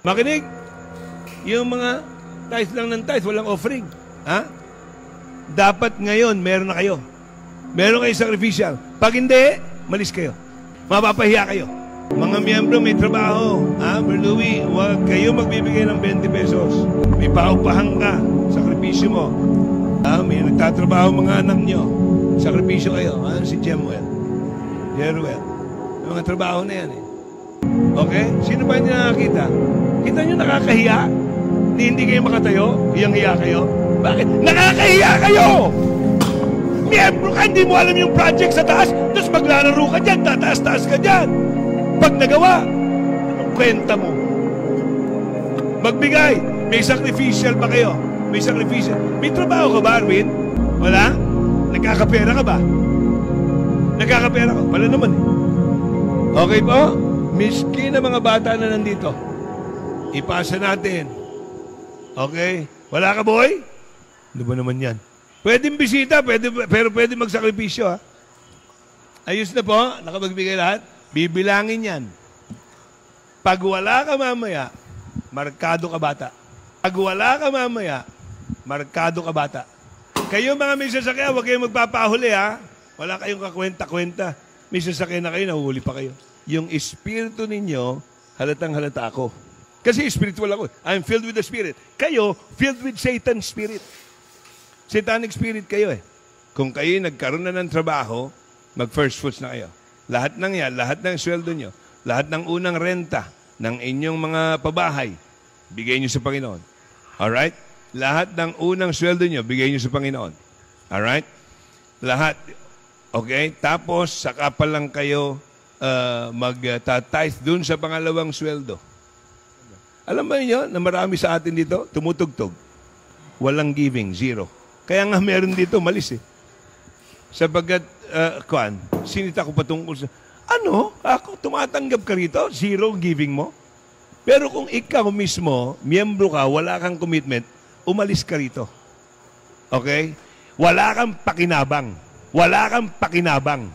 Makinig. Yung mga tithes lang ng tithes, walang offering. Ha? Dapat ngayon, meron na kayo. Meron kayo sacrificial. Pag hindi, malis kayo. Mapapahiya kayo. Mga miyembro may trabaho. Brother Louie, huwag kayo magbibigay ng 20 pesos. May paupahan ka. Sakripisyo mo. May nagtatrabaho mga anak nyo. Sakripisyo kayo. Si Jemuel. Jeruel. May mga trabaho na yan eh. Okay? Sino ba hindi nakakita? Kita nyo nakakahiya? Hindi kayo makatayo? Hiyang-hiya kayo? Bakit? Nakakahiya kayo! Miyembro ka, hindi mo alam yung project sa taas, tapos maglalaro ka dyan, tataas-taas ka dyan. Pag nagawa, anong kwenta mo? Magbigay. May sacrificial ba kayo? May sacrificial. May trabaho ka ba, Arwin? Wala? Nagkakapera ka ba? Nagkakapera ka? Wala naman eh. Okay po? Miskin na mga bata na nandito. Ipasa natin. Okay? Wala ka, boy? Ano ba naman yan? Pwedeng bisita, pero pwede magsakripisyo, ha? Ayos na po? Nakapagbigay lahat? Bibilangin yan. Pag wala ka mamaya, markado ka bata. Pag wala ka mamaya, markado ka bata. Kayo mga may sasakyan, huwag kayong magpapahuli, ha? Wala kayong kakwenta-kwenta. May sasakyan na kayo, nahuhuli pa kayo. Yung espiritu ninyo, halatang halata ako. Kasi spiritual ako. I'm filled with the Spirit. Kayo, filled with Satan's Spirit. Satanic Spirit kayo eh. Kung kayo nagkaroon na ng trabaho, mag-first fruits na kayo. Lahat ng yan, lahat ng sweldo nyo, lahat ng unang renta ng inyong mga pabahay, bigay nyo sa Panginoon. Alright? Lahat ng unang sweldo nyo, bigay nyo sa Panginoon. Alright? Lahat. Okay? Tapos, saka pa lang kayo mag-tithe dun sa pangalawang sweldo. Alam ba niyo na marami sa atin dito, tumutugtog. Walang giving, zero. Kaya nga meron dito, malis eh. Sabagat, sinita ko patungkol sa, ako, tumatanggap ka rito, zero giving mo. Pero kung ikaw mismo, miyembro ka, wala kang commitment, umalis ka rito. Okay? Wala kang pakinabang. Wala kang pakinabang.